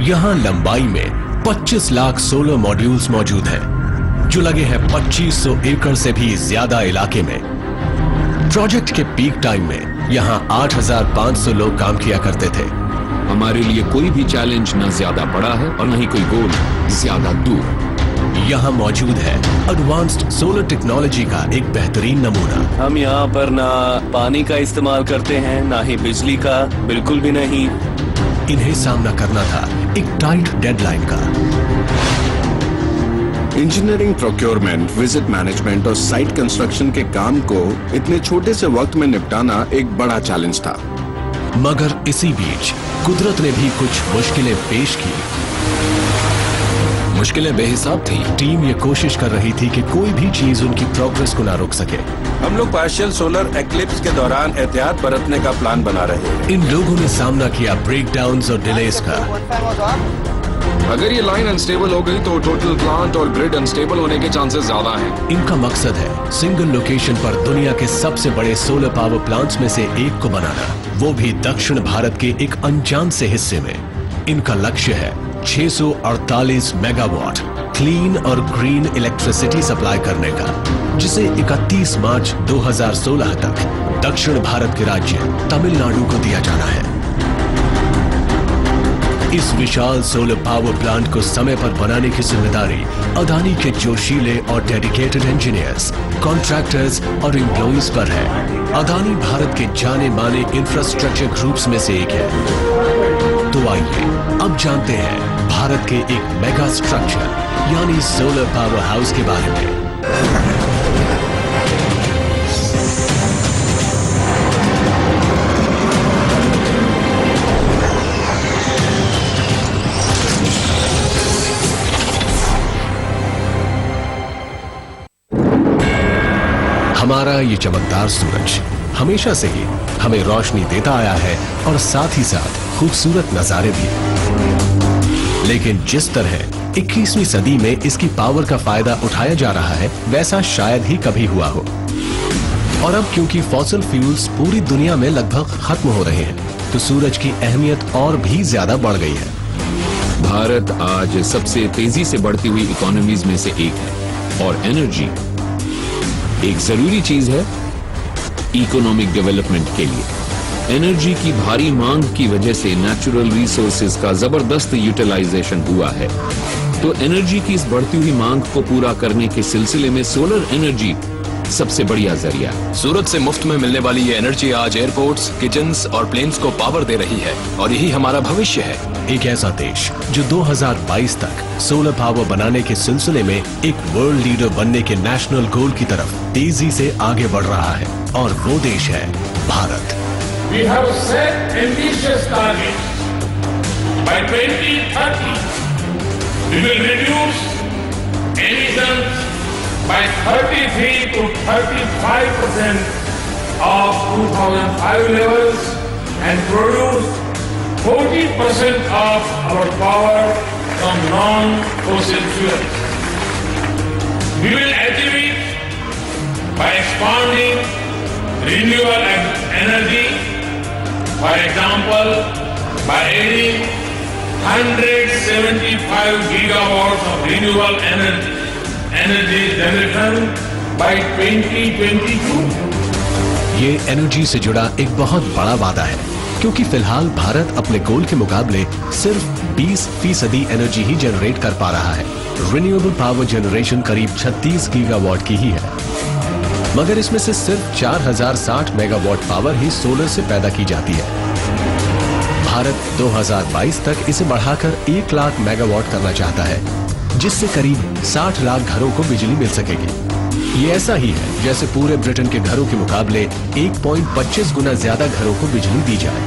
यहाँ लंबाई में 25 लाख सोलर मॉड्यूल्स मौजूद हैं, जो लगे हैं 2500 एकड़ से भी ज्यादा इलाके में। प्रोजेक्ट के पीक टाइम में यहाँ 8500 लोग काम किया करते थे। हमारे लिए कोई भी चैलेंज न ज्यादा बड़ा है और न ही कोई गोल ज्यादा दूर। यहाँ मौजूद है एडवांस्ड सोलर टेक्नोलॉजी का एक बेहतरीन नमूना। हम यहाँ पर ना पानी का इस्तेमाल करते हैं, ना ही बिजली का, बिल्कुल भी नहीं। इन्हें सामना करना था एक टाइट डेडलाइन का। इंजीनियरिंग, प्रोक्योरमेंट, विजिट मैनेजमेंट और साइट कंस्ट्रक्शन के काम को इतने छोटे से वक्त में निपटाना एक बड़ा चैलेंज था। मगर इसी बीच कुदरत ने भी कुछ मुश्किलें पेश की। मुश्किलें बेहिसाब थी। टीम ये कोशिश कर रही थी कि कोई भी चीज उनकी प्रोग्रेस को ना रोक सके। हम लोग पार्शियल सोलर एक्लिप्स के दौरान एहतियात बरतने का प्लान बना रहे हैं। इन लोगों ने सामना किया ब्रेकडाउन्स और डिलेस का। अगर ये लाइन अनस्टेबल हो गई तो टोटल प्लांट और ग्रिड अनस्टेबल होने के चांसेस ज्यादा हैं। इनका मकसद है सिंगल लोकेशन पर दुनिया के सबसे बड़े सोलर पावर प्लांट्स में से एक को बनाना, वो भी दक्षिण भारत के एक अनजान से हिस्से में। इनका लक्ष्य है 648 मेगावाट क्लीन और ग्रीन इलेक्ट्रिसिटी सप्लाई करने का, जिसे 31 मार्च 2016 तक दक्षिण भारत के राज्य तमिलनाडु को दिया जाना है। इस विशाल सोलर पावर प्लांट को समय पर बनाने की जिम्मेदारी अदानी के जोशीले और डेडिकेटेड इंजीनियर्स, कॉन्ट्रैक्टर्स और एम्प्लॉइज पर है। अदानी भारत के जाने माने इंफ्रास्ट्रक्चर ग्रुप्स में से एक है। तो आइए अब जानते हैं भारत के एक मेगा स्ट्रक्चर यानी सोलर पावर हाउस के बारे में। हमारा ये चमकदार सूरज हमेशा से ही हमें रोशनी देता आया है और साथ ही साथ खूबसूरत नजारे भी। लेकिन जिस तरह 21वीं सदी में इसकी पावर का फायदा उठाया जा रहा है, वैसा शायद ही कभी हुआ हो। और अब क्योंकि फॉसिल फ्यूल्स पूरी दुनिया में लगभग खत्म हो रहे हैं, तो सूरज की अहमियत और भी ज्यादा बढ़ गई है। भारत आज सबसे तेजी से बढ़ती हुई इकोनॉमीज में से एक है और एनर्जी एक जरूरी चीज है इकोनॉमिक डेवलपमेंट के लिए। एनर्जी की भारी मांग की वजह से नेचुरल रिसोर्सेज का जबरदस्त यूटिलाइजेशन हुआ है। तो एनर्जी की इस बढ़ती हुई मांग को पूरा करने के सिलसिले में सोलर एनर्जी सबसे बढ़िया जरिया है। सूरज से मुफ्त में मिलने वाली ये एनर्जी आज एयरपोर्ट्स, किचन्स और प्लेन्स को पावर दे रही है और यही हमारा भविष्य है। एक ऐसा देश जो 2022 तक सोलर पावर बनाने के सिलसिले में एक वर्ल्ड लीडर बनने के नेशनल गोल की तरफ तेजी से आगे बढ़ रहा है, और वो देश है Bharat. We have set ambitious targets. By 2030, we will reduce emissions by 33 to 35% of 2005 levels and produce 40% of our power from non-fossil fuels. We will achieve it by expanding renewable energy. For example, by adding 175 gigawatts of renewable energy generation by 2022. ये energy से जुड़ा एक बहुत बड़ा वादा है, क्योंकि फिलहाल भारत अपने गोल के मुकाबले सिर्फ 20% एनर्जी ही जनरेट कर पा रहा है। रिन्यूएबल पावर जनरेशन करीब 36 गीगावाट की ही है, मगर इसमें से सिर्फ 4060 मेगावाट पावर ही सोलर से पैदा की जाती है। भारत 2022 तक इसे बढ़ाकर 1 लाख मेगावाट करना चाहता है, जिससे करीब 60 लाख घरों को बिजली मिल सकेगी। ये ऐसा ही है जैसे पूरे ब्रिटेन के घरों के मुकाबले 1.25 गुना ज्यादा घरों को बिजली दी जाए।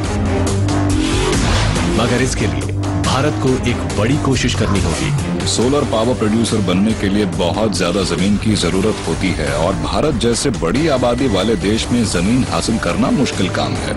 मगर इसके लिए भारत को एक बड़ी कोशिश करनी होगी। सोलर पावर प्रोड्यूसर बनने के लिए बहुत ज्यादा जमीन की जरूरत होती है और भारत जैसे बड़ी आबादी वाले देश में जमीन हासिल करना मुश्किल काम है।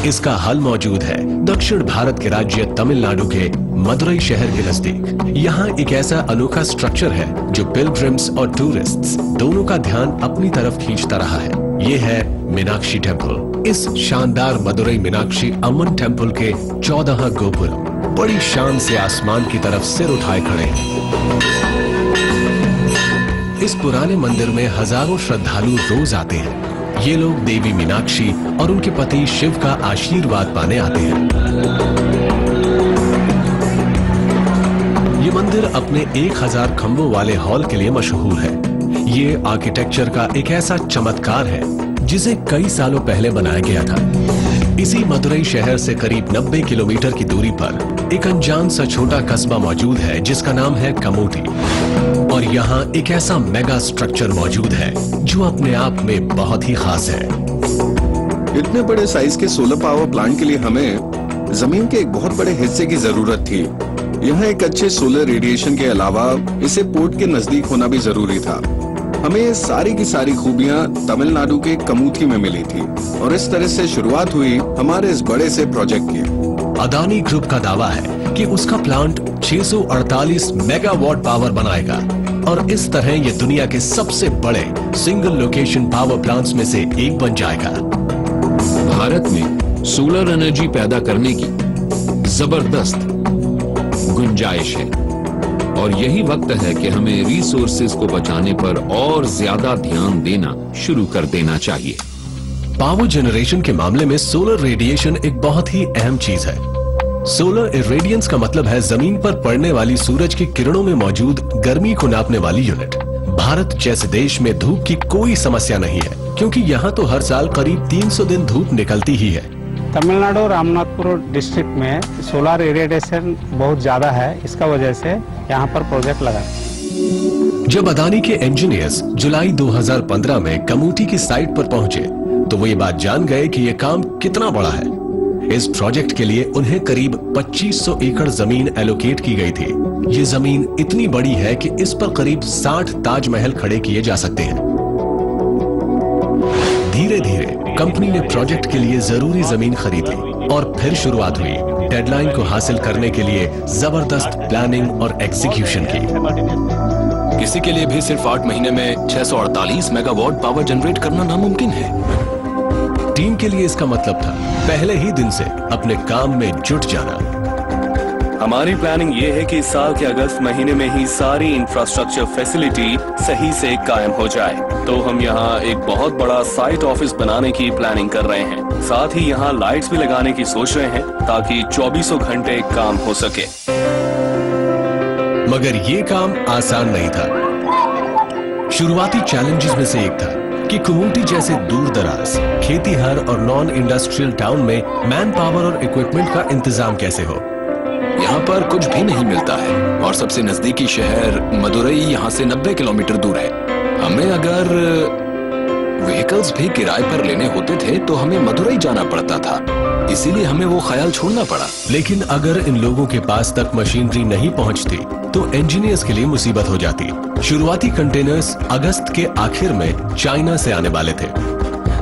इसका हल मौजूद है दक्षिण भारत के राज्य तमिलनाडु के मदुरई शहर के नजदीक। यहाँ एक ऐसा अनोखा स्ट्रक्चर है जो पिलग्रिम्स और टूरिस्ट्स दोनों का ध्यान अपनी तरफ खींचता रहा है। ये है मीनाक्षी टेम्पल। इस शानदार मदुरई मीनाक्षी अम्मन टेम्पल के 14 गोपुर बड़ी शान से आसमान की तरफ सिर उठाए खड़े हैं। इस पुराने मंदिर में हजारों श्रद्धालु रोज आते हैं। ये लोग देवी मीनाक्षी और उनके पति शिव का आशीर्वाद पाने आते हैं। ये मंदिर अपने 1000 खंभों वाले हॉल के लिए मशहूर है। ये आर्किटेक्चर का एक ऐसा चमत्कार है जिसे कई सालों पहले बनाया गया था। इसी मदुरई शहर से करीब 90 किलोमीटर की दूरी पर एक अनजान सा छोटा कस्बा मौजूद है जिसका नाम है कमोटी। और यहाँ एक ऐसा मेगा स्ट्रक्चर मौजूद है जो अपने आप में बहुत ही खास है। इतने बड़े साइज के सोलर पावर प्लांट के लिए हमें जमीन के एक बहुत बड़े हिस्से की जरूरत थी। यहाँ एक अच्छे सोलर रेडिएशन के अलावा इसे पोर्ट के नजदीक होना भी जरूरी था। हमें ये सारी की सारी खूबियाँ तमिलनाडु के कमूथी में मिली थी और इस तरह से शुरुआत हुई हमारे इस बड़े से प्रोजेक्ट की। अदानी ग्रुप का दावा है कि उसका प्लांट 648 मेगावाट पावर बनाएगा और इस तरह ये दुनिया के सबसे बड़े सिंगल लोकेशन पावर प्लांट्स में से एक बन जाएगा। भारत में सोलर एनर्जी पैदा करने की जबरदस्त गुंजाइश है और यही वक्त है कि हमें रिसोर्सेज को बचाने पर और ज्यादा ध्यान देना शुरू कर देना चाहिए। पावर जनरेशन के मामले में सोलर रेडिएशन एक बहुत ही अहम चीज है। सोलर इरेडियंस का मतलब है जमीन पर पड़ने वाली सूरज की किरणों में मौजूद गर्मी को नापने वाली यूनिट। भारत जैसे देश में धूप की कोई समस्या नहीं है क्योंकि यहाँ तो हर साल करीब 300 दिन धूप निकलती ही है। तमिलनाडु रामनाथपुर डिस्ट्रिक्ट में सोलर इरेडिएशन बहुत ज्यादा है, इसका वजह से यहाँ पर प्रोजेक्ट लगा। जब अदानी के इंजीनियर्स जुलाई 2015 में कमूटी की साइट पर पहुंचे तो वो ये बात जान गए कि ये काम कितना बड़ा है। इस प्रोजेक्ट के लिए उन्हें करीब 2500 एकड़ जमीन एलोकेट की गई थी। ये जमीन इतनी बड़ी है कि इस पर करीब 60 ताजमहल खड़े किए जा सकते हैं। धीरे धीरे कंपनी ने प्रोजेक्ट के लिए जरूरी जमीन खरीदी और फिर शुरुआत हुई डेडलाइन को हासिल करने के लिए जबरदस्त प्लानिंग और एग्जीक्यूशन की। किसी के लिए भी सिर्फ 8 महीने में 648 मेगावाट पावर जनरेट करना नामुमकिन है। टीम के लिए इसका मतलब था पहले ही दिन से अपने काम में जुट जाना। हमारी प्लानिंग ये है कि इस साल के अगस्त महीने में ही सारी इंफ्रास्ट्रक्चर फैसिलिटी सही से कायम हो जाए। तो हम यहाँ एक बहुत बड़ा साइट ऑफिस बनाने की प्लानिंग कर रहे हैं। साथ ही यहाँ लाइट्स भी लगाने की सोच रहे हैं ताकि 24 घंटे काम हो सके। मगर ये काम आसान नहीं था। शुरुआती चैलेंजेस में से एक था कि कमूटी जैसे दूर दराज खेतीहर और नॉन इंडस्ट्रियल टाउन में मैन पावर और इक्विपमेंट का इंतजाम कैसे हो। यहाँ पर कुछ भी नहीं मिलता है और सबसे नजदीकी शहर मदुरई यहाँ से 90 किलोमीटर दूर है। हमें अगर व्हीकल्स भी किराए पर लेने होते थे तो हमें मदुरई जाना पड़ता था, इसीलिए हमें वो ख्याल छोड़ना पड़ा। लेकिन अगर इन लोगों के पास तक मशीनरी नहीं पहुंचती तो इंजीनियर्स के लिए मुसीबत हो जाती। शुरुआती कंटेनर्स अगस्त के आखिर में चाइना से आने वाले थे।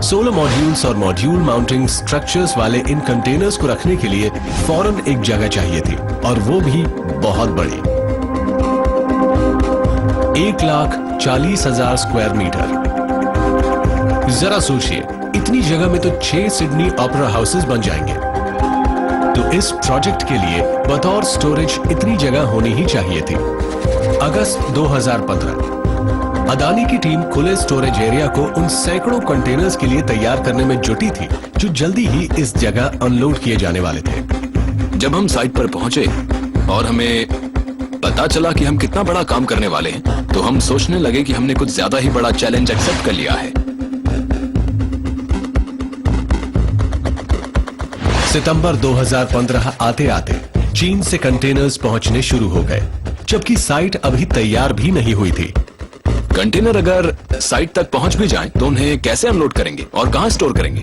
सोलर मॉड्यूल्स और मॉड्यूल माउंटिंग स्ट्रक्चर्स वाले इन कंटेनर्स को रखने के लिए फौरन एक जगह चाहिए थी और वो भी बहुत बड़ी। 1,40,000 स्क्वायर मीटर। जरा सोचिए, इतनी जगह में तो 6 सिडनी ओपेरा हाउसेस बन जाएंगे। तो इस प्रोजेक्ट के लिए बतौर स्टोरेज इतनी जगह होनी ही चाहिए थी। अगस्त 2015 अदानी की टीम खुले स्टोरेज एरिया को उन सैकड़ों कंटेनर्स के लिए तैयार करने में जुटी थी जो जल्दी ही इस जगह अनलोड किए जाने वाले थे। जब हम साइट पर पहुंचे और हमें पता चला कि हम कितना बड़ा काम करने वाले हैं तो हम सोचने लगे कि हमने कुछ ज्यादा ही बड़ा चैलेंज एक्सेप्ट कर लिया है। सितंबर 2015 आते आते चीन से कंटेनर्स पहुंचने शुरू हो गए, जबकि साइट अभी तैयार भी नहीं हुई थी। कंटेनर अगर साइट तक पहुंच भी जाएं, तो उन्हें कैसे अनलोड करेंगे और कहां स्टोर करेंगे?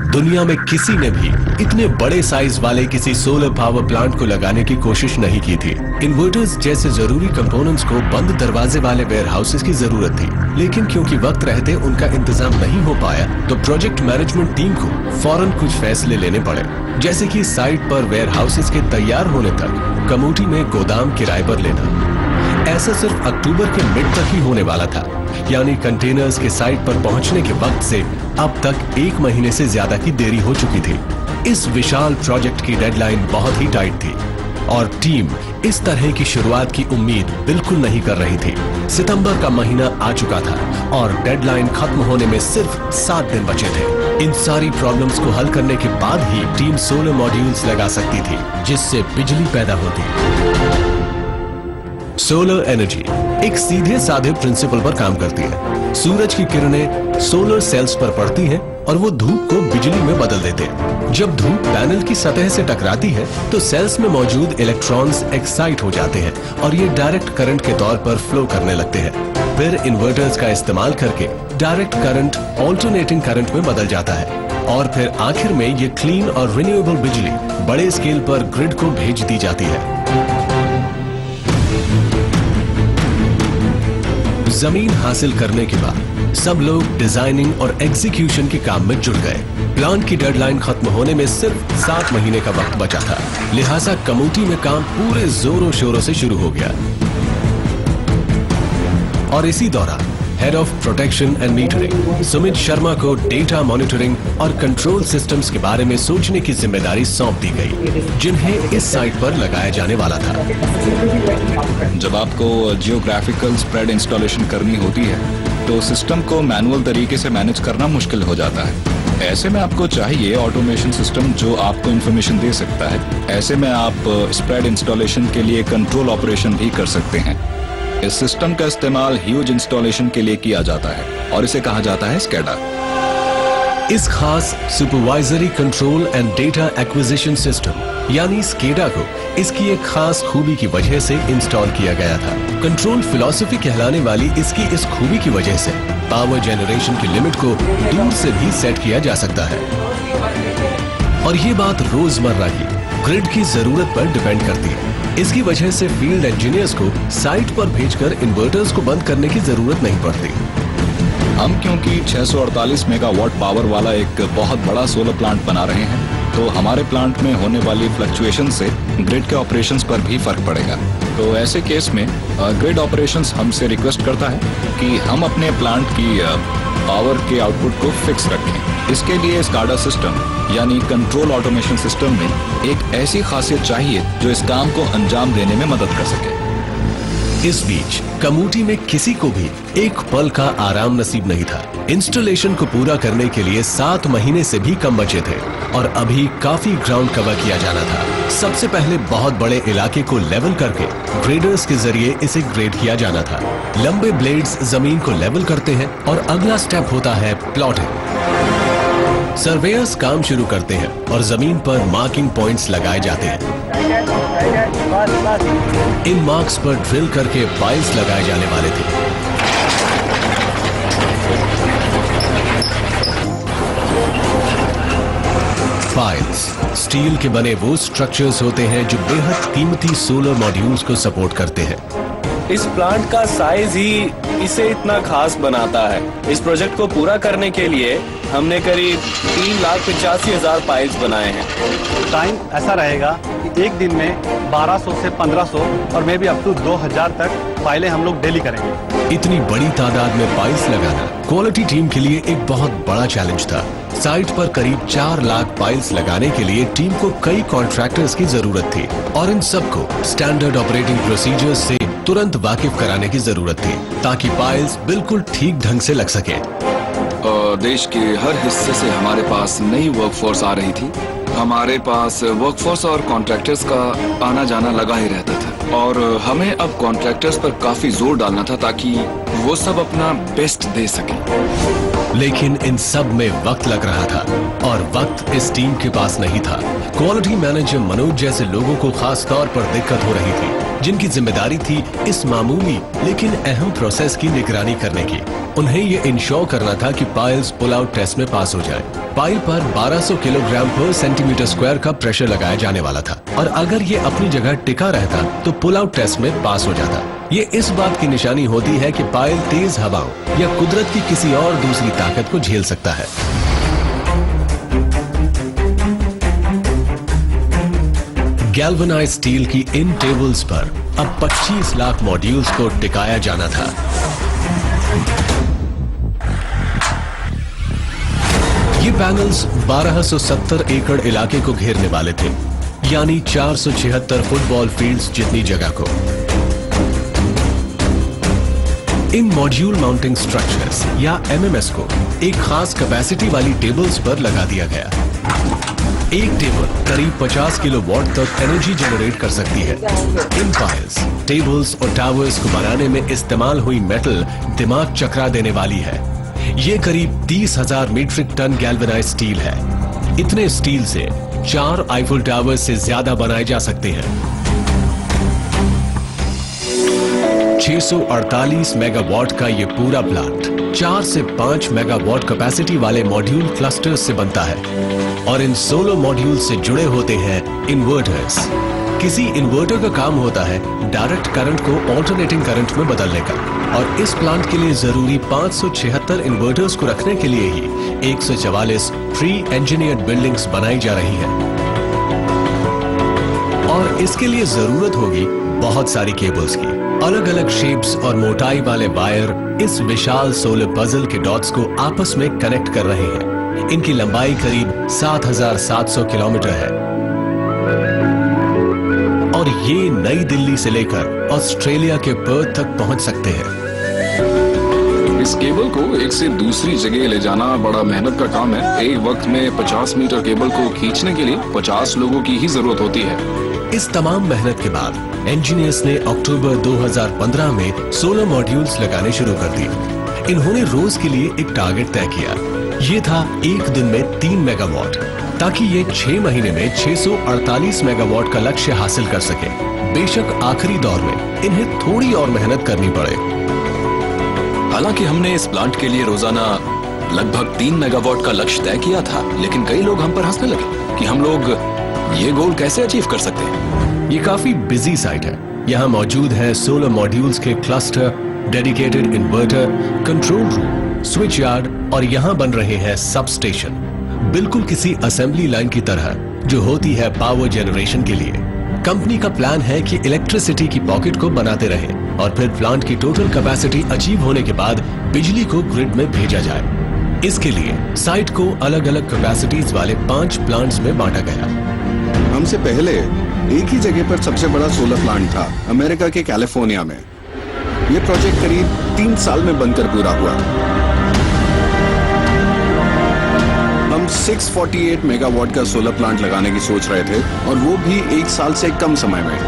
दुनिया में किसी ने भी इतने बड़े साइज वाले किसी सोलर पावर प्लांट को लगाने की कोशिश नहीं की थी। इन्वर्टर्स जैसे जरूरी कंपोनेंट्स को बंद दरवाजे वाले वेयर हाउसेस की जरूरत थी, लेकिन क्योंकि वक्त रहते उनका इंतजाम नहीं हो पाया तो प्रोजेक्ट मैनेजमेंट टीम को फौरन कुछ फैसले लेने पड़े, जैसे कि साइट पर वेयर हाउसेस के तैयार होने तक कमोटी में गोदाम किराए पर लेना। ऐसा सिर्फ अक्टूबर के मिड तक ही होने वाला था, यानी कंटेनर्स के साइट पर पहुंचने के वक्त से अब तक 1 महीने से ज्यादा की देरी हो चुकी थी। इस विशाल प्रोजेक्ट की डेडलाइन बहुत ही टाइट थी और टीम इस तरह की शुरुआत की उम्मीद बिल्कुल नहीं कर रही थी। सितंबर का महीना आ चुका था और डेडलाइन खत्म होने में सिर्फ 7 दिन बचे थे। इन सारी प्रॉब्लम्स को हल करने के बाद ही टीम सोलर मॉड्यूल्स लगा सकती थी, जिससे बिजली पैदा होती। सोलर एनर्जी एक सीधे साधे प्रिंसिपल पर काम करती है। सूरज की किरणें सोलर सेल्स पर पड़ती हैं और वो धूप को बिजली में बदल देते हैं। जब धूप पैनल की सतह से टकराती है तो सेल्स में मौजूद इलेक्ट्रॉन्स एक्साइट हो जाते हैं और ये डायरेक्ट करंट के तौर पर फ्लो करने लगते हैं। फिर इन्वर्टर्स का इस्तेमाल करके डायरेक्ट करंट ऑल्टरनेटिंग करंट में बदल जाता है और फिर आखिर में ये क्लीन और रिन्यूएबल बिजली बड़े स्केल पर ग्रिड को भेज दी जाती है। जमीन हासिल करने के बाद सब लोग डिजाइनिंग और एग्जीक्यूशन के काम में जुट गए। प्लांट की डेडलाइन खत्म होने में सिर्फ 7 महीने का वक्त बचा था, लिहाजा कमोटी में काम पूरे जोरों शोरों से शुरू हो गया। और इसी दौरान head of protection and metering Sumit Sharma को डेटा मॉनिटरिंग और कंट्रोल सिस्टम्स के बारे में सोचने की जिम्मेदारी सौंप दी गई, जिन्हें इस साइट पर लगाया जाने वाला था। जब आपको जियोग्राफिकल स्प्रेड इंस्टॉलेशन करनी होती है तो सिस्टम को मैनुअल तरीके से मैनेज करना मुश्किल हो जाता है। ऐसे में आपको चाहिए ऑटोमेशन सिस्टम जो आपको इंफॉर्मेशन दे सकता है। ऐसे में आप स्प्रेड इंस्टॉलेशन के लिए कंट्रोल ऑपरेशन भी कर सकते हैं। इस सिस्टम का इस्तेमाल ह्यूज इंस्टॉलेशन के लिए किया जाता है और इसे कहा जाता है स्केडा। इस खास supervisory control and data acquisition system यानी स्केडा को इसकी एक खास खूबी की वजह से इंस्टॉल किया गया था। कंट्रोल फिलॉसफी कहलाने वाली इसकी इस खूबी की वजह से पावर जनरेशन की लिमिट को दूर से भी सेट किया जा सकता है और ये बात रोजमर्रा की ग्रिड की जरूरत पर डिपेंड करती है। इसकी वजह से फील्ड इंजीनियर्स को साइट पर भेजकर इन्वर्टर्स को बंद करने की जरूरत नहीं पड़ती। हम क्योंकि 648 मेगावाट पावर वाला एक बहुत बड़ा सोलर प्लांट बना रहे हैं तो हमारे प्लांट में होने वाली फ्लक्चुएशन से ग्रिड के ऑपरेशंस पर भी फर्क पड़ेगा। तो ऐसे केस में ग्रिड ऑपरेशंस हमसे रिक्वेस्ट करता है कि हम अपने प्लांट की पावर के आउटपुट को फिक्स रखें। इसके लिए स्काडा सिस्टम यानी कंट्रोल ऑटोमेशन सिस्टम में एक ऐसी खासियत चाहिए जो इस काम को अंजाम देने में मदद कर सके। इस बीच कमोटी में किसी को भी एक पल का आराम नसीब नहीं था। इंस्टॉलेशन को पूरा करने के लिए 7 महीने से भी कम बचे थे और अभी काफी ग्राउंड कवर किया जाना था। सबसे पहले बहुत बड़े इलाके को लेवल करके ग्रेडर्स के जरिए इसे ग्रेड किया जाना था। लंबे ब्लेड्स जमीन को लेवल करते हैं और अगला स्टेप होता है प्लॉटिंग। सर्वेयर्स काम शुरू करते हैं और जमीन पर मार्किंग पॉइंट्स लगाए जाते हैं। इन मार्क्स पर ड्रिल करके पाइल्स लगाए जाने वाले थे। पाइल्स स्टील के बने वो स्ट्रक्चर्स होते हैं जो बेहद कीमती सोलर मॉड्यूल्स को सपोर्ट करते हैं। इस प्लांट का साइज ही इसे इतना खास बनाता है। इस प्रोजेक्ट को पूरा करने के लिए हमने करीब 3,85,000 पाइल्स बनाए हैं। टाइम ऐसा रहेगा कि एक दिन में 1200 से 1500 और मे भी अप टू 2000 तक फाइलें हम लोग डेली करेंगे। इतनी बड़ी तादाद में पाइल्स लगाना क्वालिटी टीम के लिए एक बहुत बड़ा चैलेंज था। साइट पर करीब 4 लाख पाइल्स लगाने के लिए टीम को कई कॉन्ट्रैक्टर्स की जरूरत थी और इन सबको स्टैंडर्ड ऑपरेटिंग प्रोसीजर्स से तुरंत वाकिफ कराने की जरूरत थी ताकि पाइल्स बिल्कुल ठीक ढंग से लग सके। देश के हर हिस्से से हमारे पास नई वर्कफोर्स आ रही थी। हमारे पास वर्कफोर्स और कॉन्ट्रैक्टर्स का आना जाना लगा ही रहता था और हमें अब कॉन्ट्रैक्टर्स पर काफी जोर डालना था ताकि वो सब अपना बेस्ट दे सकें। लेकिन इन सब में वक्त लग रहा था और वक्त इस टीम के पास नहीं था। क्वालिटी मैनेजर मनोज जैसे लोगों को खास तौर पर दिक्कत हो रही थी जिनकी जिम्मेदारी थी इस मामूली लेकिन अहम प्रोसेस की निगरानी करने की। उन्हें ये इंश्योर करना था कि पाइल्स पुल आउट टेस्ट में पास हो जाए। पाइल पर 1200 किलोग्राम पर सेंटीमीटर स्क्वायर का प्रेशर लगाया जाने वाला था और अगर ये अपनी जगह टिका रहता तो पुल आउट टेस्ट में पास हो जाता। ये इस बात की निशानी होती है कि पाइल तेज हवाओं या कुदरत की किसी और दूसरी ताकत को झेल सकता है। गैल्वेनाइज्ड स्टील की इन टेबल्स पर अब 25 लाख मॉड्यूल्स को टिकाया जाना था। ये पैनल्स 1270 एकड़ इलाके को घेरने वाले थे, यानी 476 फुटबॉल फील्ड्स जितनी जगह को। इन मॉड्यूल माउंटिंग स्ट्रक्चर्स या एमएमएस को एक खास कैपेसिटी वाली टेबल्स पर लगा दिया गया। एक टेबल करीब 50 किलोवाट तक एनर्जी जनरेट कर सकती है। इन पाइल्स, टेबल्स और टावर्स को बनाने में इस्तेमाल हुई मेटल दिमाग चकरा देने वाली है। ये करीब 30,000 मीट्रिक टन गैल्वेनाइज्ड स्टील है। इतने स्टील से 4 आईफिल टावर से ज्यादा बनाए जा सकते हैं। 648 मेगावाट का ये पूरा प्लांट 4 से 5 मेगावाट कैपेसिटी वाले मॉड्यूल क्लस्टर्स से बनता है और इन 16 मॉड्यूल से जुड़े होते हैं इन्वर्टर्स। किसी इन्वर्टर का काम होता है डायरेक्ट करंट को ऑल्टरनेटिंग करंट में बदलने का, और इस प्लांट के लिए जरूरी 576 इन्वर्टर्स को रखने के लिए ही 144 प्री इंजीनियर्ड बिल्डिंग्स बनाई जा रही है। और इसके लिए जरूरत होगी बहुत सारी केबल्स की। अलग अलग शेप्स और मोटाई वाले वायर इस विशाल सोलर पजल के डॉट्स को आपस में कनेक्ट कर रहे हैं। इनकी लंबाई करीब 7,700 किलोमीटर है और ये नई दिल्ली से लेकर ऑस्ट्रेलिया के पर्थ तक पहुंच सकते हैं। इस केबल को एक से दूसरी जगह ले जाना बड़ा मेहनत का काम है। एक वक्त में 50 मीटर केबल को खींचने के लिए 50 लोगों की ही जरूरत होती है। इस तमाम मेहनत के बाद इंजीनियर्स ने अक्टूबर 2015 में 16 मॉड्यूल्स लगाने शुरू कर दिए। इन्होंने रोज के लिए एक टारगेट तय किया। ये था एक दिन में 3 मेगावाट, ताकि ये 6 महीने में 648 मेगावाट का लक्ष्य हासिल कर सके। बेशक आखिरी दौर में इन्हें थोड़ी और मेहनत करनी पड़े। हालांकि हमने इस प्लांट के लिए रोजाना लगभग 3 मेगावाट का लक्ष्य तय किया था, लेकिन कई लोग हम पर हंसने लगे कि हम लोग ये गोल कैसे अचीव कर सकते हैं। ये काफी बिजी साइट है। यहाँ मौजूद है 16 मॉड्यूल्स के cluster, dedicated inverter, control room, switch yard और यहाँ बन रहे हैं सब स्टेशन, बिल्कुल किसी असेंबली लाइन की तरह जो होती है पावर जनरेशन के लिए। कंपनी का प्लान है कि इलेक्ट्रिसिटी की पॉकेट को बनाते रहे और फिर प्लांट की टोटल कैपेसिटी अचीव होने के बाद बिजली को ग्रिड में भेजा जाए। इसके लिए साइट को अलग अलग कैपेसिटीज वाले 5 प्लांट्स में बांटा गया। हमसे पहले एक ही जगह पर सबसे बड़ा सोलर प्लांट था, अमेरिका के कैलिफोर्निया में। यह प्रोजेक्ट करीब 3 साल में बनकर पूरा हुआ। हम 648 मेगावाट का सोलर प्लांट लगाने की सोच रहे थे, और वो भी 1 साल से कम समय में।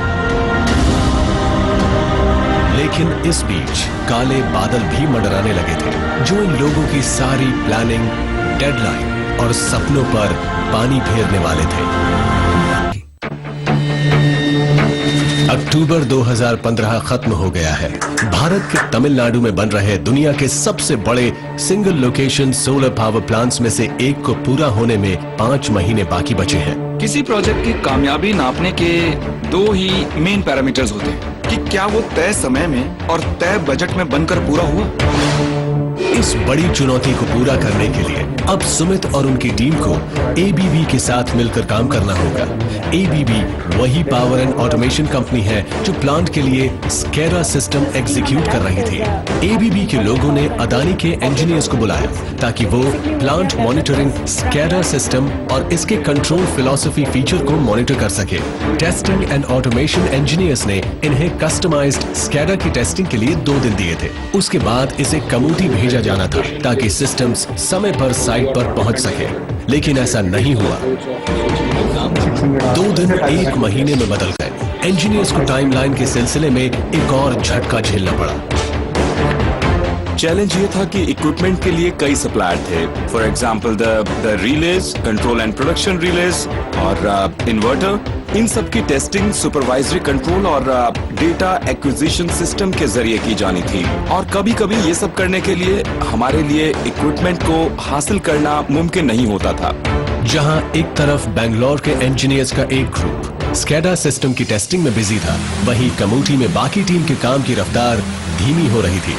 लेकिन इस बीच काले बादल भी मंडराने लगे थे, जो इन लोगों की सारी प्लानिंग, डेडलाइन और सपनों पर पानी फेरने वाले थे। अक्टूबर 2015 खत्म हो गया है। भारत के तमिलनाडु में बन रहे दुनिया के सबसे बड़े single location solar power plants में से एक को पूरा होने में 5 महीने बाकी बचे हैं। किसी प्रोजेक्ट की कामयाबी नापने के 2 ही मेन पैरामीटर्स होते हैं कि क्या वो तय समय में और तय बजट में बनकर पूरा हुआ। इस बड़ी चुनौती को पूरा करने के लिए अब सुमित और उनकी टीम को एबीबी के साथ मिलकर काम करना होगा। एबीबी वही पावर एंड ऑटोमेशन कंपनी है जो प्लांट के लिए स्केडा सिस्टम एग्जीक्यूट कर रही थी। एबीबी के लोगों ने अदानी के इंजीनियर्स को बुलाया ताकि वो प्लांट मॉनिटरिंग, स्केडा सिस्टम और इसके कंट्रोल फिलॉसफी फीचर को मॉनिटर कर सके। टेस्टिंग एंड ऑटोमेशन इंजीनियर्स ने इन्हें कस्टमाइज्ड स्केडा की टेस्टिंग के लिए 2 दिन दिए थे। उसके बाद इसे कमूटी भेजा जाना था ताकि सिस्टम्स समय पर साइट पर पहुंच सके, लेकिन ऐसा नहीं हुआ। 2 दिन 1 महीने में बदल गए। इंजीनियर्स को टाइमलाइन के सिलसिले में एक और झटका झेलना पड़ा। चैलेंज ये था कि इक्विपमेंट के लिए कई सप्लायर थे। For example the release, control and production release और इन्वर्टर, इन सब की टेस्टिंग सुपरवाइजरी कंट्रोल और डेटा एक्विजिशन सिस्टम के जरिए की जानी थी। और कभी कभी ये सब करने के लिए हमारे लिए इक्विपमेंट को हासिल करना मुमकिन नहीं होता था। जहां एक तरफ बेंगलोर के इंजीनियर्स का एक ग्रुप स्केडा सिस्टम की टेस्टिंग में बिजी था, वहीं कमूठी में बाकी टीम के काम की रफ्तार धीमी हो रही थी,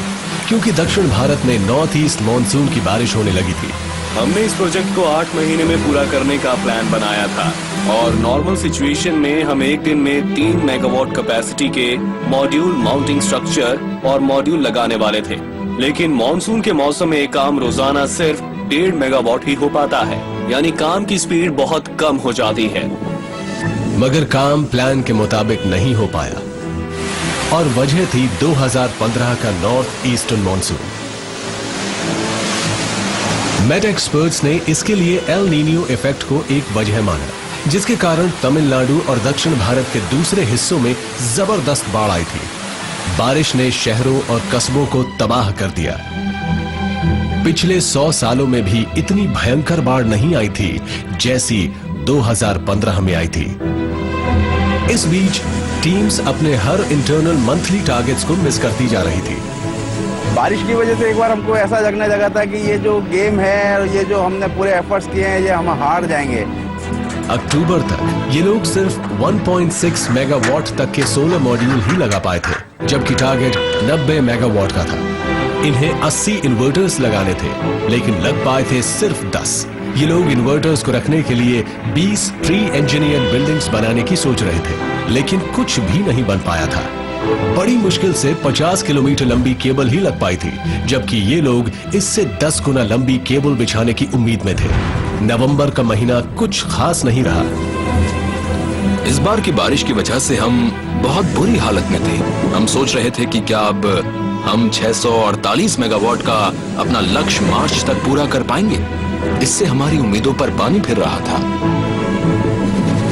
क्योंकि दक्षिण भारत में नॉर्थ ईस्ट मॉनसून की बारिश होने लगी थी। हमने इस प्रोजेक्ट को 8 महीने में पूरा करने का प्लान बनाया था और नॉर्मल सिचुएशन में हम एक दिन में 3 मेगावाट कैपेसिटी के मॉड्यूल माउंटिंग स्ट्रक्चर और मॉड्यूल लगाने वाले थे। लेकिन मॉनसून के मौसम में काम रोजाना सिर्फ 1.5 मेगावाट ही हो पाता है, यानी काम की स्पीड बहुत कम हो जाती है। मगर काम प्लान के मुताबिक नहीं हो पाया और वजह थी 2015 का north eastern monsoon. Met experts ने इसके लिए एल नीनियो इफेक्ट को एक वजह माना, जिसके कारण तमिलनाडु और दक्षिण भारत के दूसरे हिस्सों में जबरदस्त बाढ़ आई थी। बारिश ने शहरों और कस्बों को तबाह कर दिया। पिछले 100 सालों में भी इतनी भयंकर बाढ़ नहीं आई थी जैसी 2015 में आई थी। इस बीच टीम्स अपने हर इंटरनल मंथली टारगेट्स को मिस करती जा रही थी। बारिश की वजह से एक बार हमको ऐसा लगने लगा था कि ये जो गेम है और ये जो हमने पूरे एफर्ट्स किए हैं ये हम हार जाएंगे। अक्टूबर तक ये लोग सिर्फ 1.6 मेगावाट तक के सोलर मॉड्यूल ही लगा पाए थे, जबकि टारगेट 90 मेगावाट का था। इन्हें 80 इन्वर्टर्स लगाने थे, लेकिन लग पाए थे सिर्फ 10। ये लोग इन्वर्टर्स को रखने के लिए 20 प्री इंजीनियर्ड बिल्डिंग्स बनाने की सोच रहे थे, लेकिन कुछ भी नहीं बन पाया था। बड़ी मुश्किल से 50 किलोमीटर लंबी केबल ही लग पाई थी, जबकि ये लोग इससे 10 गुना लंबी केबल बिछाने की उम्मीद में थे। नवंबर का महीना कुछ खास नहीं रहा। इस बार की बारिश की वजह से हम बहुत बुरी हालत में थे। हम सोच रहे थे कि क्या अब हम 648 मेगावाट का अपना लक्ष्य मार्च तक पूरा कर पाएंगे। इससे हमारी उम्मीदों पर पानी फिर रहा था।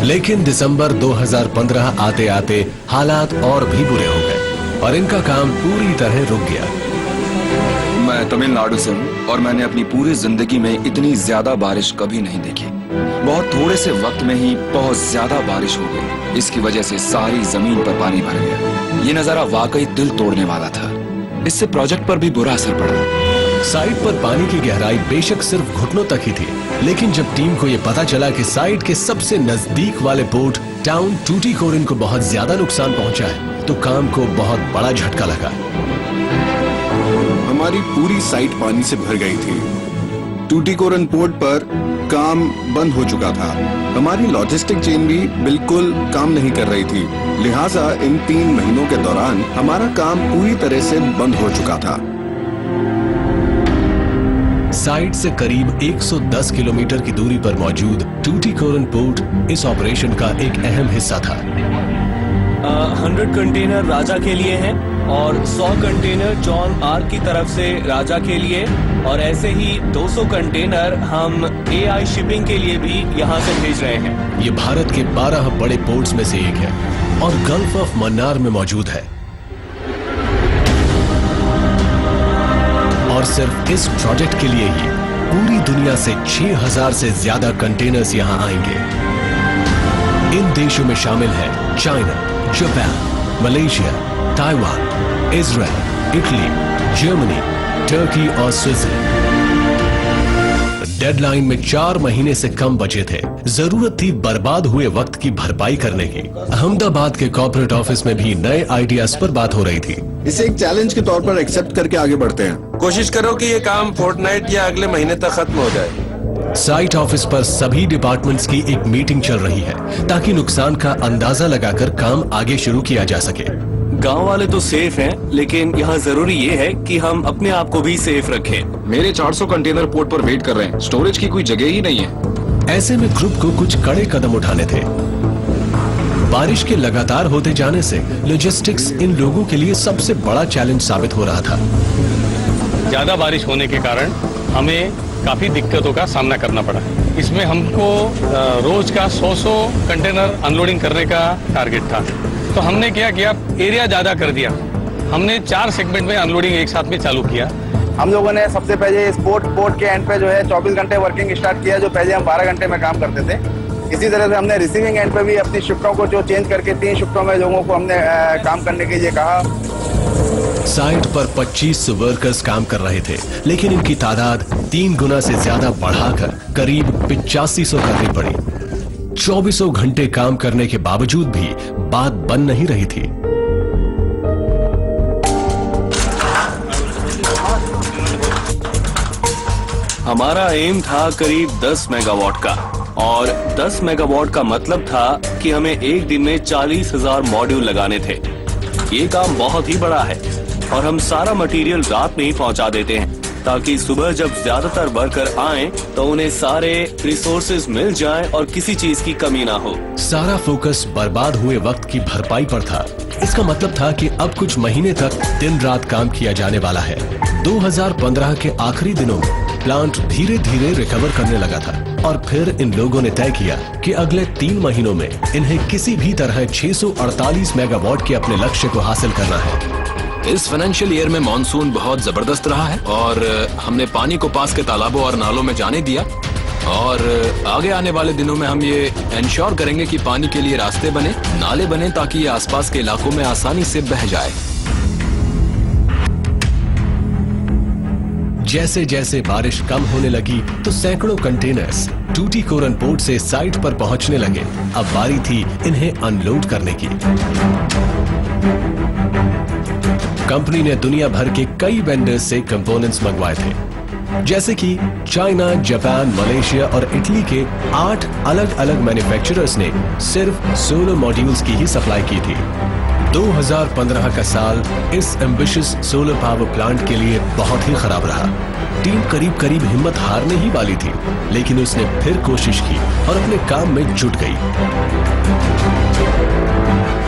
लेकिन दिसंबर 2015 आते आते हालात और भी बुरे हो गए और इनका काम पूरी तरह रुक गया। मैं तमिलनाडु से हूँ और मैंने अपनी पूरी जिंदगी में इतनी ज्यादा बारिश कभी नहीं देखी। बहुत थोड़े से वक्त में ही बहुत ज्यादा बारिश हो गई। इसकी वजह से सारी जमीन पर पानी भर गया। ये नजारा वाकई दिल तोड़ने वाला था। इससे प्रोजेक्ट पर भी बुरा असर पड़ा। साइट पर पानी की गहराई बेशक सिर्फ घुटनों तक ही थी, लेकिन जब टीम को यह पता चला कि साइट के सबसे नजदीक वाले पोर्ट टाउन टूटीकोरिन को बहुत ज्यादा नुकसान पहुंचा है, तो काम को बहुत बड़ा झटका लगा। हमारी पूरी साइट पानी से भर गई थी। टूटीकोरिन पोर्ट पर काम बंद हो चुका था। हमारी लॉजिस्टिक चेन भी बिल्कुल काम नहीं कर रही थी। लिहाजा इन 3 महीनों के दौरान हमारा काम पूरी तरह से बंद हो चुका था। साइट से करीब 110 किलोमीटर की दूरी पर मौजूद टूटीकोरिन पोर्ट इस ऑपरेशन का एक अहम हिस्सा था। 100 कंटेनर राजा के लिए हैं और 100 कंटेनर जॉन आर्क की तरफ से राजा के लिए, और ऐसे ही 200 कंटेनर हम AI शिपिंग के लिए भी यहाँ से भेज रहे हैं। ये भारत के 12 बड़े पोर्ट्स में से एक है और गल्फ ऑफ मन्नार में मौजूद है। और सिर्फ इस प्रोजेक्ट के लिए ही पूरी दुनिया से 6000 से ज्यादा कंटेनर्स यहां आएंगे। इन देशों में शामिल है China, Japan, Malaysia, Taiwan, Israel, Italy, Germany, Turkey और स्विट्जरलैंड। डेडलाइन में 4 महीने से कम बचे थे। जरूरत थी बर्बाद हुए वक्त की भरपाई करने की। अहमदाबाद के कॉर्पोरेट ऑफिस में भी नए आइडियाज पर बात हो रही थी। इसे एक चैलेंज के तौर पर एक्सेप्ट करके आगे बढ़ते हैं। कोशिश करो कि ये काम फोर्टनाइट या अगले महीने तक खत्म हो जाए। साइट ऑफिस पर सभी डिपार्टमेंट्स की एक मीटिंग चल रही है ताकि नुकसान का अंदाजा लगाकर काम आगे शुरू किया जा सके। गांव वाले तो सेफ हैं, लेकिन यहाँ जरूरी ये है कि हम अपने आप को भी सेफ रखें। मेरे 400 कंटेनर पोर्ट पर वेट कर रहे हैं। स्टोरेज की कोई जगह ही नहीं है। ऐसे में ग्रुप को कुछ कड़े कदम उठाने थे। बारिश के लगातार होते जाने से लॉजिस्टिक्स इन लोगों के लिए सबसे बड़ा चैलेंज साबित हो रहा था। ज्यादा बारिश होने के कारण हमें काफी दिक्कतों का सामना करना पड़ा। इसमें हमको रोज का 100 कंटेनर अनलोडिंग करने का टारगेट था। तो हमने क्या किया, एरिया ज्यादा कर दिया। हमने 4 सेगमेंट में अनलोडिंग एक साथ में चालू किया। हम लोगों ने सबसे पहले इस पोर्ट के एंड पे जो है 24 घंटे वर्किंग स्टार्ट किया, जो पहले हम 12 घंटे में काम करते थे। इसी तरह से हमने रिसीविंग एंड पे भी अपनी शिफ्टों को जो चेंज करके 3 शिफ्टों में लोगों को हमने काम करने के लिए कहा। साइट पर 25 वर्कर्स काम कर रहे थे, लेकिन इनकी तादाद 3 गुना से ज्यादा बढ़ाकर करीब 8500 करनी पड़ी। 24 घंटे काम करने के बावजूद भी बात बन नहीं रही थी। हमारा एम था करीब 10 मेगावाट का, और 10 मेगावाट का मतलब था कि हमें एक दिन में 40,000 मॉड्यूल लगाने थे। ये काम बहुत ही बड़ा है और हम सारा मटेरियल रात में ही पहुंचा देते हैं, ताकि सुबह जब ज्यादातर वर्कर आएं तो उन्हें सारे रिसोर्सेज मिल जाएं और किसी चीज की कमी ना हो। सारा फोकस बर्बाद हुए वक्त की भरपाई पर था। इसका मतलब था कि अब कुछ महीने तक दिन रात काम किया जाने वाला है। 2015 के आखिरी दिनों में प्लांट धीरे धीरे रिकवर करने लगा था, और फिर इन लोगों ने तय किया कि अगले 3 महीनों में इन्हें किसी भी तरह 648 मेगावाट के अपने लक्ष्य को हासिल करना है। इस फाइनेंशियल ईयर में मॉनसून बहुत जबरदस्त रहा है और हमने पानी को पास के तालाबों और नालों में जाने दिया, और आगे आने वाले दिनों में हम ये इंश्योर करेंगे कि पानी के लिए रास्ते बने, नाले बने, ताकि ये आसपास के इलाकों में आसानी से बह जाए। जैसे जैसे बारिश कम होने लगी तो सैकड़ों कंटेनर्स टूटीकोरन पोर्ट से साइट पर पहुंचने लगे। अब बारी थी इन्हें अनलोड करने की। कंपनी ने दुनिया भर के कई वेंडर्स से कंपोनेंट्स मंगवाए थे, जैसे कि चाइना, जापान, मलेशिया और इटली के 8 अलग अलग मैन्युफैक्चरर्स ने सिर्फ सोलर मॉड्यूल्स की ही सप्लाई की थी। 2015 का साल इस एम्बिशियस सोलर पावर प्लांट के लिए बहुत ही खराब रहा। टीम करीब करीब हिम्मत हारने ही वाली थी, लेकिन उसने फिर कोशिश की और अपने काम में जुट गई।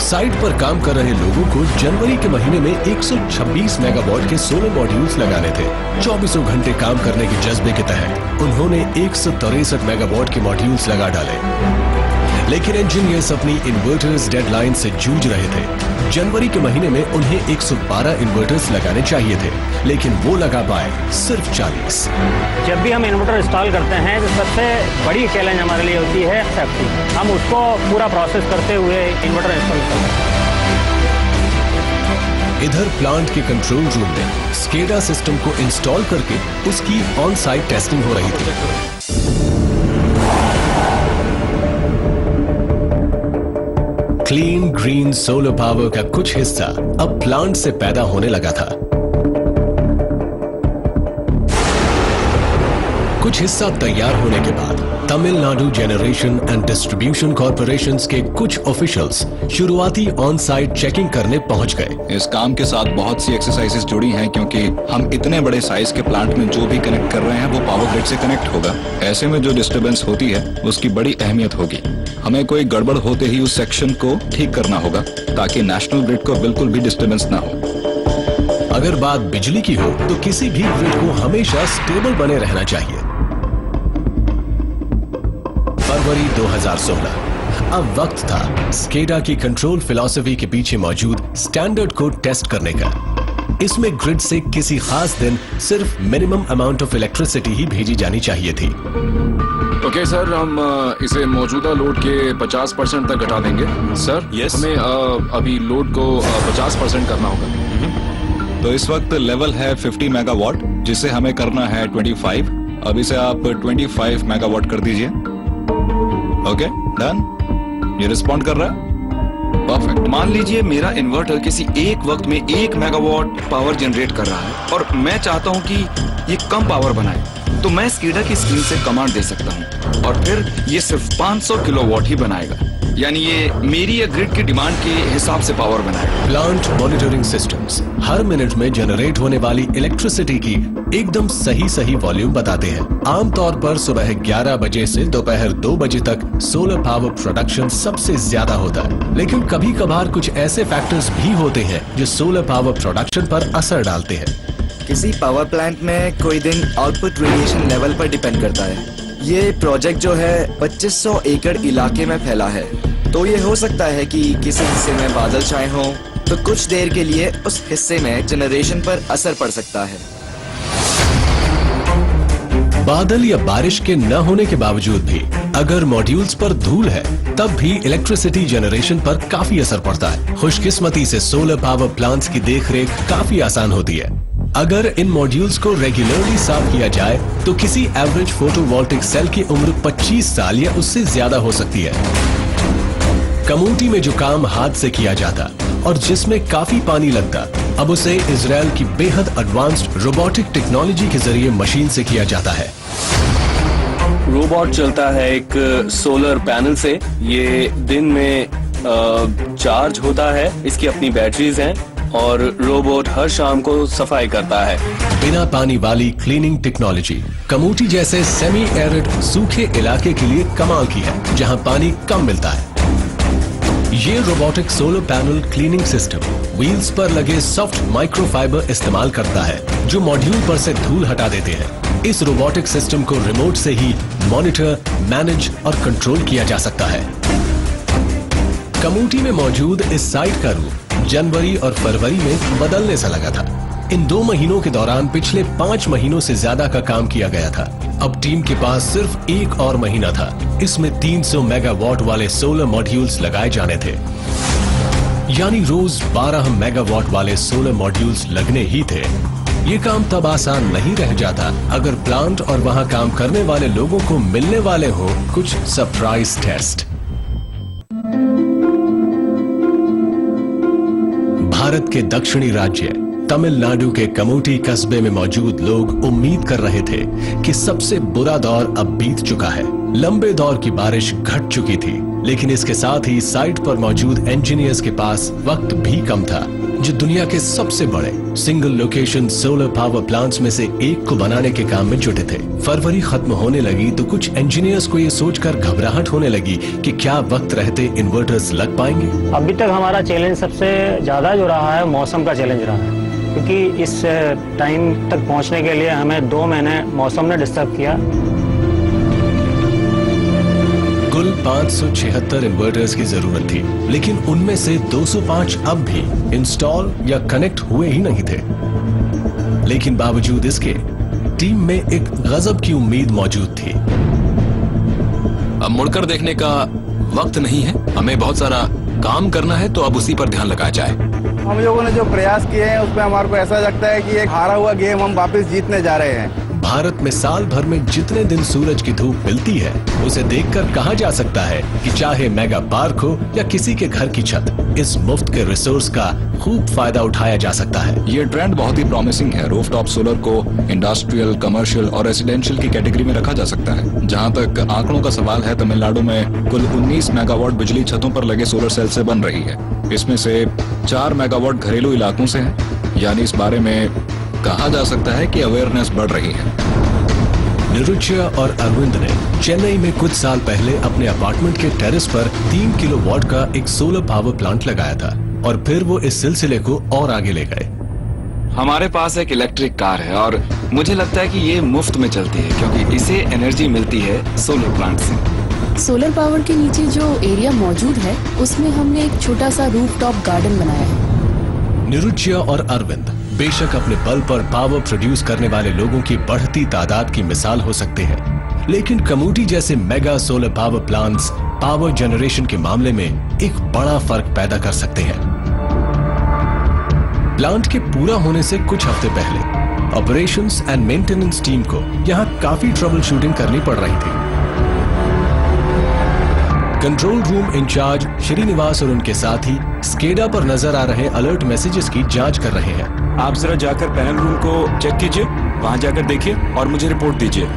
साइट पर काम कर रहे लोगों को जनवरी के महीने में 126 मेगावाट के सोलर मॉड्यूल्स लगाने थे। 24 घंटे काम करने के जज्बे के तहत उन्होंने 163 मेगावाट के मॉड्यूल्स लगा डाले, लेकिन इंजीनियर्स अपनी इन्वर्टर्स डेडलाइन से जूझ रहे थे। जनवरी के महीने में उन्हें 112 इन्वर्टर्स लगाने चाहिए थे, लेकिन वो लगा पाए सिर्फ 40। जब भी हम इन्वर्टर इंस्टॉल करते हैं तो सबसे बड़ी चैलेंज हमारे लिए होती है सेफ्टी। हम उसको पूरा प्रोसेस करते हुए इन्वर्टर इंस्टॉल करते हैं। इधर प्लांट के कंट्रोल रूम में स्केडा सिस्टम को इंस्टॉल करके उसकी ऑन साइट टेस्टिंग हो रही थी। क्लीन ग्रीन सोलर पावर का कुछ हिस्सा अब प्लांट से पैदा होने लगा था। कुछ हिस्सा तैयार होने के बाद Tamil Nadu generation and distribution corporations के कुछ ऑफिशियल्स शुरुआती ऑन साइट चेकिंग करने पहुंच गए। इस काम के साथ बहुत सी एक्सरसाइजेस जुड़ी हैं, क्योंकि हम इतने बड़े साइज के प्लांट में जो भी कनेक्ट कर रहे हैं वो पावर ग्रिड से कनेक्ट होगा। ऐसे में जो डिस्टर्बेंस होती है उसकी बड़ी अहमियत होगी। हमें कोई गड़बड़ होते ही उस सेक्शन को ठीक करना होगा, ताकि नेशनल ग्रिड को बिल्कुल भी डिस्टर्बेंस ना हो। अगर बात बिजली की हो तो किसी भी ग्रिड को हमेशा स्टेबल बने रहना चाहिए। फरवरी 2016 अब वक्त था स्केडा की कंट्रोल फिलॉसफी के पीछे मौजूद स्टैंडर्ड को टेस्ट करने का। इसमें ग्रिड से किसी खास दिन सिर्फ मिनिमम अमाउंट ऑफ इलेक्ट्रिसिटी ही भेजी जानी चाहिए थी। ओके सर, हम इसे मौजूदा लोड के 50% तक घटा देंगे। Sir Yes. हमें अभी लोड को 50% करना होगा। तो इस वक्त लेवल है 50 मेगावाट, जिसे हमें करना है 25। अब इसे आप 25 मेगावाट कर दीजिए। Okay done. ये रिस्पॉन्ड कर रहा है? परफेक्ट। मान लीजिए मेरा इन्वर्टर किसी एक वक्त में 1 मेगावाट पावर जनरेट कर रहा है और मैं चाहता हूं कि ये कम पावर बनाए, तो मैं स्केडा की स्क्रीन से कमांड दे सकता हूं और फिर ये सिर्फ 500 किलोवाट ही बनाएगा। यानी ये मेरी या ग्रिड की डिमांड के हिसाब से पावर बनाएगा। प्लांट मॉनिटरिंग सिस्टम्स हर मिनट में जनरेट होने वाली इलेक्ट्रिसिटी की एकदम सही वॉल्यूम बताते हैं। आमतौर पर सुबह 11 बजे से दोपहर 2 बजे तक सोलर पावर प्रोडक्शन सबसे ज्यादा होता है, लेकिन कभी कभार कुछ ऐसे फैक्टर्स भी होते हैं जो सोलर पावर प्रोडक्शन पर असर डालते हैं। किसी पावर प्लांट में कोई दिन आउटपुट रेडिएशन लेवल पर डिपेंड करता है। ये प्रोजेक्ट जो है 2500 एकड़ इलाके में फैला है, तो ये हो सकता है कि किसी हिस्से में बादल छाए हों तो कुछ देर के लिए उस हिस्से में जनरेशन पर असर पड़ सकता है। बादल या बारिश के न होने के बावजूद भी अगर मॉड्यूल्स पर धूल है तब भी इलेक्ट्रिसिटी जनरेशन पर काफी असर पड़ता है। खुशकिस्मती से सोलर पावर प्लांट्स की देखरेख काफी आसान होती है। अगर इन मॉड्यूल्स को रेगुलरली साफ किया जाए तो किसी एवरेज फोटोवोल्टिक सेल की उम्र 25 साल या उससे ज्यादा हो सकती है। कमूटी में जो काम हाथ से किया जाता और जिसमें काफी पानी लगता, अब उसे इजराइल की बेहद एडवांस्ड रोबोटिक टेक्नोलॉजी के जरिए मशीन से किया जाता है। रोबोट चलता है एक सोलर पैनल से। ये दिन में चार्ज होता है, इसकी अपनी बैटरीज हैं और रोबोट हर शाम को सफाई करता है। बिना पानी वाली क्लीनिंग टेक्नोलॉजी कमूटी जैसे सेमी एरिड सूखे इलाके के लिए कमाल की है, जहां पानी कम मिलता है। ये robotic solar panel cleaning system wheels पर लगे सॉफ्ट माइक्रोफाइबर इस्तेमाल करता है, जो मॉड्यूल पर से धूल हटा देते हैं। इस रोबोटिक सिस्टम को रिमोट से ही मॉनिटर, मैनेज और कंट्रोल किया जा सकता है। कमूटी में मौजूद इस साइट का रूप जनवरी और फरवरी में बदलने सा लगा था। इन 2 महीनों के दौरान पिछले 5 महीनों से ज्यादा का काम किया गया था। अब टीम के पास सिर्फ 1 और महीना था। इसमें 300 मेगावाट वाले सोलर मॉड्यूल्स लगाए जाने थे, यानी रोज 12 मेगावाट वाले सोलर मॉड्यूल्स लगने ही थे। ये काम तब आसान नहीं रह जाता अगर प्लांट और वहां काम करने वाले लोगों को मिलने वाले हो कुछ सरप्राइज टेस्ट। भारत के दक्षिणी राज्य तमिलनाडु के कमूटी कस्बे में मौजूद लोग उम्मीद कर रहे थे कि सबसे बुरा दौर अब बीत चुका है। लंबे दौर की बारिश घट चुकी थी, लेकिन इसके साथ ही साइट पर मौजूद इंजीनियर्स के पास वक्त भी कम था, जो दुनिया के सबसे बड़े single location solar power plants में से एक को बनाने के काम में जुटे थे। फरवरी खत्म होने लगी तो कुछ इंजीनियर्स को ये सोचकर घबराहट होने लगी कि क्या वक्त रहते इन्वर्टर्स लग पाएंगे। अभी तक हमारा चैलेंज सबसे ज्यादा जो रहा है मौसम का चैलेंज रहा है, क्योंकि इस टाइम तक पहुंचने के लिए हमें 2 महीने मौसम ने डिस्टर्ब किया। कुल 576 इन्वर्टर्स की जरूरत थी, लेकिन उनमें से 205 अब भी इंस्टॉल या कनेक्ट हुए ही नहीं थे। लेकिन बावजूद इसके टीम में एक गजब की उम्मीद मौजूद थी। अब मुड़कर देखने का वक्त नहीं है, हमें बहुत सारा काम करना है, तो अब उसी पर ध्यान लगाया जाए। हम लोगों ने जो प्रयास किए हैं उसमें हमारे को ऐसा लगता है कि एक हारा हुआ गेम हम वापस जीतने जा रहे हैं। भारत में साल भर में जितने दिन सूरज की धूप मिलती है, उसे देखकर कहा जा सकता है कि चाहे मेगा पार्क हो या किसी के घर की छत, इस मुफ्त के रिसोर्स का खूब फायदा उठाया जा सकता है। ये ट्रेंड बहुत ही प्रॉमिसिंग है। रूफटॉप सोलर को इंडस्ट्रियल, कमर्शियल और रेसिडेंशियल की कैटेगरी में रखा जा सकता है। जहां तक आंकड़ों का सवाल है, तमिलनाडु में कुल 19 मेगावाट बिजली छतों पर लगे सोलर सेल से बन रही है। इसमें से 4 मेगावाट घरेलू इलाकों से है, यानी इस बारे में कहा जा सकता है कि अवेयरनेस बढ़ रही है। निरुच्या और अरविंद ने चेन्नई में कुछ साल पहले अपने अपार्टमेंट के टेरेस पर 3 किलोवाट का एक सोलर पावर प्लांट लगाया था और फिर वो इस सिलसिले को और आगे ले गए। हमारे पास एक इलेक्ट्रिक कार है और मुझे लगता है कि ये मुफ्त में चलती है, क्योंकि इसे एनर्जी मिलती है सोलर प्लांट से। सोलर पावर के नीचे जो एरिया मौजूद है, उसमें हमने एक छोटा सा रूफटॉप गार्डन बनाया है। निरुच्या और अरविंद बेशक अपने बल पर पावर प्रोड्यूस करने वाले लोगों की बढ़ती तादाद की मिसाल हो सकते हैं, लेकिन कमूटी जैसे mega solar power plants power generation के मामले में एक बड़ा फर्क पैदा कर सकते हैं। प्लांट के पूरा होने से कुछ हफ्ते पहले ऑपरेशंस एंड मेंटेनेंस टीम को यहां काफी ट्रबल शूटिंग करनी पड़ रही थी। कंट्रोल रूम इंचार्ज श्रीनिवास और उनके साथी स्केडा पर नजर आ रहे अलर्ट मैसेजेस की जांच कर रहे हैं। आप जरा जाकर पैनल रूम को चेक कीजिए, वहां जाकर देखिए और मुझे रिपोर्ट दीजिए।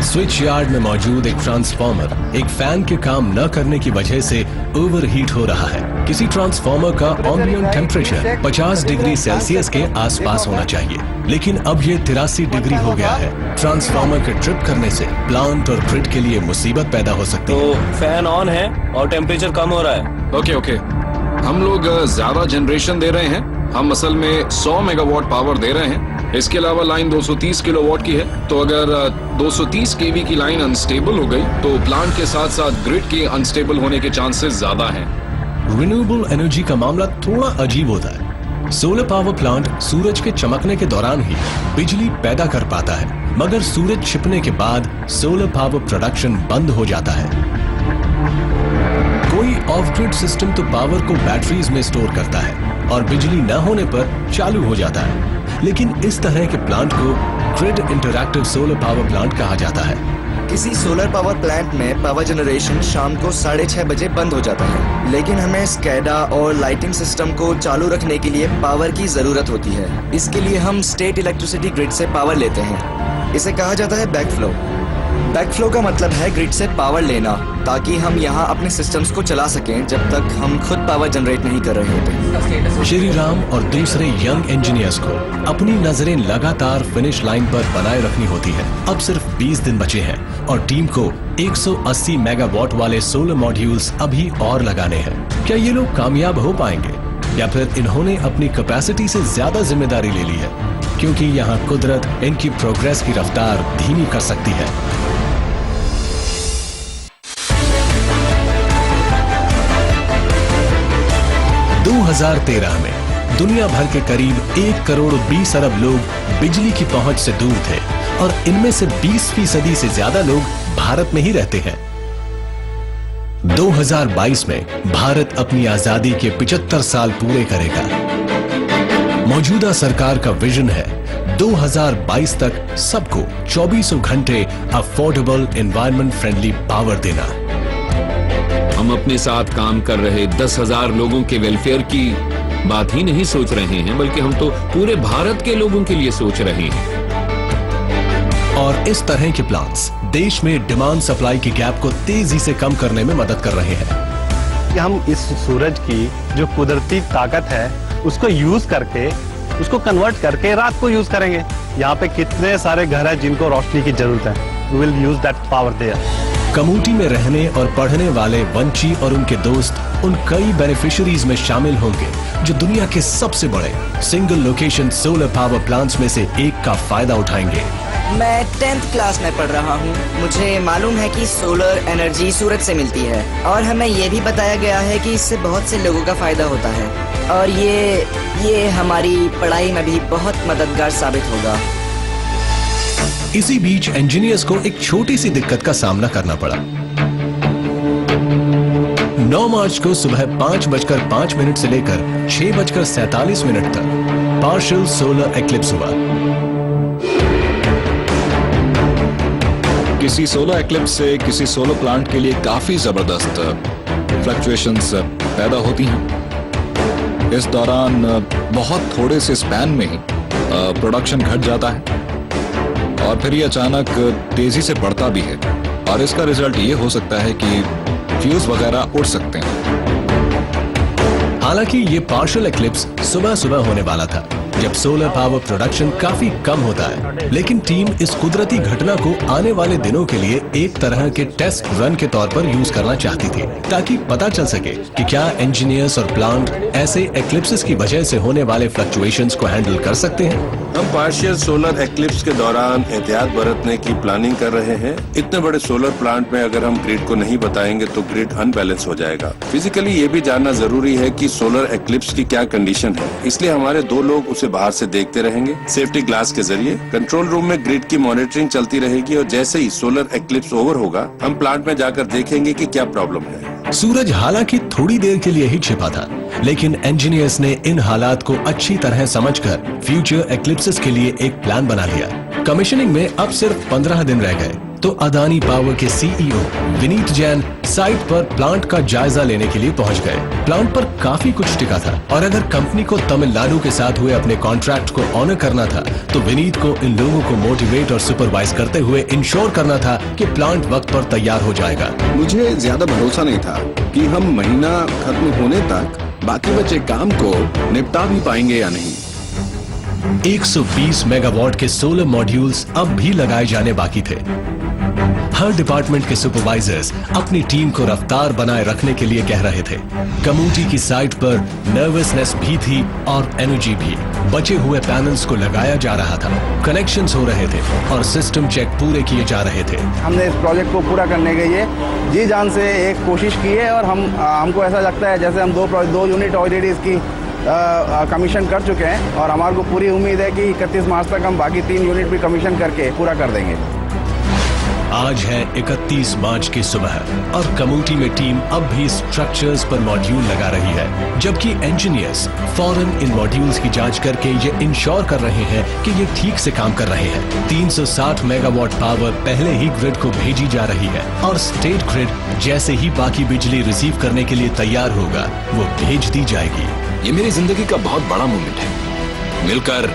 स्विच यार्ड में मौजूद एक ट्रांसफार्मर एक फैन के काम न करने की वजह से ओवरहीट हो रहा है। किसी ट्रांसफार्मर का एम्बिएंट टेम्परेचर 50 डिग्री सेल्सियस के आसपास होना चाहिए, लेकिन अब ये 83 डिग्री हो गया है। ट्रांसफार्मर के ट्रिप करने से प्लांट और ग्रिड के लिए मुसीबत पैदा हो सकती है। तो फैन ऑन है और टेम्परेचर कम हो रहा है। ओके, हम लोग ज्यादा जनरेशन दे रहे हैं। हम असल में 100 मेगावाट पावर दे रहे हैं। इसके अलावा लाइन 230 किलोवाट की है, तो अगर 230 केवी की लाइन अनस्टेबल हो गई तो प्लांट के साथ साथ ग्रिड के अनस्टेबल होने के चांसेस ज्यादा हैं। रिन्यूएबल एनर्जी का मामला थोड़ा अजीब होता है। सोलर पावर प्लांट सूरज के चमकने के दौरान ही बिजली पैदा कर पाता है, मगर सूरज छिपने के बाद सोलर पावर प्रोडक्शन बंद हो जाता है। कोई ऑफ ग्रिड सिस्टम तो पावर को बैटरीज में स्टोर करता है और बिजली न होने पर चालू हो जाता है, लेकिन इस तरह के प्लांट को grid interactive solar power plant कहा जाता है। किसी सोलर पावर प्लांट में पावर जनरेशन शाम को 6:30 बजे बंद हो जाता है, लेकिन हमें स्कैडा और लाइटिंग सिस्टम को चालू रखने के लिए पावर की जरूरत होती है। इसके लिए हम स्टेट इलेक्ट्रिसिटी ग्रिड से पावर लेते हैं। इसे कहा जाता है बैकफ्लो। बैकफ्लो का मतलब है ग्रिड से पावर लेना, ताकि हम यहाँ अपने सिस्टम्स को चला सकें जब तक हम खुद पावर जनरेट नहीं कर रहे होते। श्री राम और दूसरे यंग इंजीनियर्स को अपनी नजरें लगातार फिनिश लाइन पर बनाए रखनी होती है। अब सिर्फ 20 दिन बचे हैं और टीम को 180 मेगावाट वाले सोलर मॉड्यूल्स अभी और लगाने हैं। क्या ये लोग कामयाब हो पाएंगे या फिर इन्होंने अपनी कैपेसिटी से ज्यादा जिम्मेदारी ले ली है, क्योंकि यहाँ कुदरत इनकी प्रोग्रेस की रफ्तार धीमी कर सकती है। दो 2013 में दुनिया भर के करीब 1 करोड़ 20 अरब लोग बिजली की पहुंच से दूर थे और इनमें से 20% से ज्यादा लोग भारत में ही रहते हैं। 2022 में भारत अपनी आजादी के 75 साल पूरे करेगा। मौजूदा सरकार का विजन है 2022 तक सबको 24 घंटे अफोर्डेबल एनवायरमेंट फ्रेंडली पावर देना। हम अपने साथ काम कर रहे 10,000 लोगों के वेलफेयर की बात ही नहीं सोच रहे हैं, बल्कि हम तो पूरे भारत के लोगों के लिए सोच रहे हैं। और इस तरह के प्लान्स देश में डिमांड सप्लाई की गैप को तेजी से कम करने में मदद कर रहे हैं। कि हम इस सूरज की जो कुदरती ताकत है उसको यूज करके, उसको कन्वर्ट करके रात को यूज करेंगे। यहाँ पे कितने सारे घर हैं जिनको रोशनी की जरूरत है। We will use that power there. कमूटी में रहने और पढ़ने वाले वंची और उनके दोस्त उन कई बेनिफिशियरीज में शामिल होंगे जो दुनिया के सबसे बड़े single location solar power plants में से एक का फायदा उठाएंगे। मैं 10th क्लास में पढ़ रहा हूँ। मुझे मालूम है कि सोलर एनर्जी सूरज से मिलती है और हमें ये भी बताया गया है कि इससे बहुत से लोगों का फायदा होता है और ये हमारी पढ़ाई में भी बहुत मददगार साबित होगा। इसी बीच इंजीनियर्स को एक छोटी सी दिक्कत का सामना करना पड़ा। 9 मार्च को सुबह 5:05 से लेकर 6:47 तक पार्शियल सोलर एक्लिप्स हुआ। किसी सोलर एक्लिप्स से किसी सोलर प्लांट के लिए काफी जबरदस्त फ्लक्चुएशंस पैदा होती हैं। इस दौरान बहुत थोड़े से स्पैन में ही प्रोडक्शन घट जाता है और फिर ये अचानक तेजी से बढ़ता भी है और इसका रिजल्ट ये हो सकता है कि फ्यूज वगैरह उड़ सकते हैं। हालांकि ये पार्शियल एक्लिप्स सुबह होने वाला था जब सोलर पावर प्रोडक्शन काफी कम होता है, लेकिन टीम इस कुदरती घटना को आने वाले दिनों के लिए एक तरह के टेस्ट रन के तौर पर यूज करना चाहती थी, ताकि पता चल सके कि क्या इंजीनियर्स और प्लांट ऐसे एक्लिप्सेस की वजह से होने वाले फ्लक्चुएशंस को हैंडल कर सकते हैं। हम पार्शियल सोलर एक्लिप्स के दौरान एहतियात बरतने की प्लानिंग कर रहे हैं। इतने बड़े सोलर प्लांट में अगर हम ग्रिड को नहीं बताएंगे तो ग्रिड अनबैलेंस हो जाएगा। फिजिकली ये भी जानना जरूरी है कि सोलर एक्लिप्स की क्या कंडीशन है, इसलिए हमारे 2 लोग उसे बाहर से देखते रहेंगे सेफ्टी ग्लास के जरिए। कंट्रोल रूम में ग्रिड की मॉनिटरिंग चलती रहेगी और जैसे ही सोलर एक्लिप्स ओवर होगा हम प्लांट में जाकर देखेंगे कि क्या प्रॉब्लम है। सूरज हालांकि थोड़ी देर के लिए ही छिपा था, लेकिन इंजीनियर्स ने इन हालात को अच्छी तरह समझकर फ्यूचर एक्लिप्सेस के लिए एक प्लान बना लिया। कमीशनिंग में अब सिर्फ 15 दिन रह गए तो अदानी पावर के सीईओ विनीत जैन साइट पर प्लांट का जायजा लेने के लिए पहुंच गए। प्लांट पर काफी कुछ टिका था और अगर कंपनी को तमिलनाडु के साथ हुए अपने कॉन्ट्रैक्ट को ऑनर करना था तो विनीत को इन लोगों को मोटिवेट और सुपरवाइज करते हुए इंश्योर करना था कि प्लांट वक्त पर तैयार हो जाएगा। मुझे ज्यादा भरोसा नहीं था कि हम महीना खत्म होने तक बाकी बचे काम को निपटा भी पाएंगे या नहीं। 120 मेगावाट के सोलर मॉड्यूल्स अब भी लगाए जाने बाकी थे। हर डिपार्टमेंट के सुपरवाइजर्स अपनी टीम को रफ्तार बनाए रखने के लिए कह रहे थे। कमूटी की साइट पर नर्वसनेस भी थी और एनर्जी भी। बचे हुए पैनल्स को लगाया जा रहा था, कनेक्शंस हो रहे थे और सिस्टम चेक पूरे किए जा रहे थे। हमने इस प्रोजेक्ट को पूरा करने के लिए जी जान से एक कोशिश की है और हमको ऐसा लगता है जैसे हम दो यूनिट ऑलरेडी इसकी कमीशन कर चुके हैं और हमारे को पूरी उम्मीद है कि 31 मार्च तक हम बाकी 3 यूनिट भी कमीशन करके पूरा कर देंगे। आज है 31 मार्च की सुबह और कमूटी में टीम अब भी स्ट्रक्चर्स पर मॉड्यूल लगा रही है, जबकि इंजीनियर्स फौरन इन मॉड्यूल्स की जांच करके ये इंश्योर कर रहे हैं कि ये ठीक से काम कर रहे हैं। 360 मेगावाट पावर पहले ही ग्रिड को भेजी जा रही है और स्टेट ग्रिड जैसे ही बाकी बिजली रिसीव करने के लिए तैयार होगा वो भेज दी जाएगी। ये मेरी जिंदगी का बहुत बड़ा मोमेंट है। मिलकर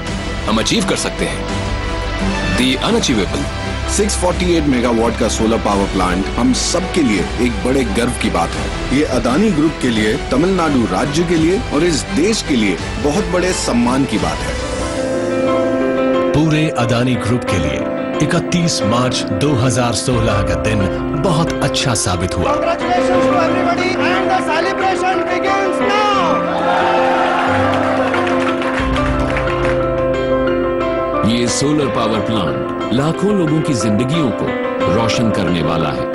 हम अचीव कर सकते हैं दी अनअचीवेबल। 648 मेगावाट का सोलर पावर प्लांट हम सब के लिए एक बड़े गर्व की बात है। ये अदानी ग्रुप के लिए, तमिलनाडु राज्य के लिए और इस देश के लिए बहुत बड़े सम्मान की बात है। पूरे अदानी ग्रुप के लिए 31 मार्च 2016 का दिन बहुत अच्छा साबित हुआ। Congratulations to everybody and the celebration begins now. ये सोलर पावर प्लांट लाखों लोगों की जिंदगियों को रोशन करने वाला है।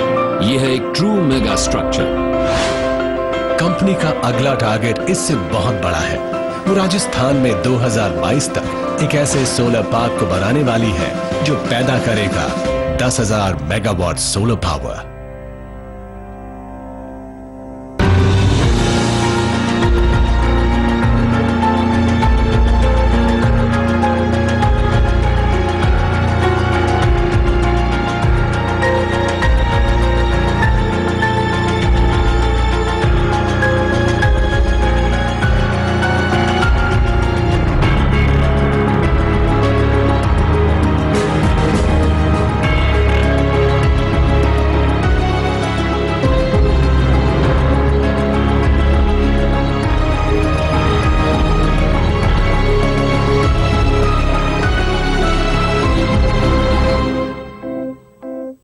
ये है एक ट्रू मेगा स्ट्रक्चर। कंपनी का अगला टारगेट इससे बहुत बड़ा है। वो राजस्थान में 2022 तक एक ऐसे सोलर पार्क को बनाने वाली है जो पैदा करेगा 10,000 मेगावाट सोलर पावर।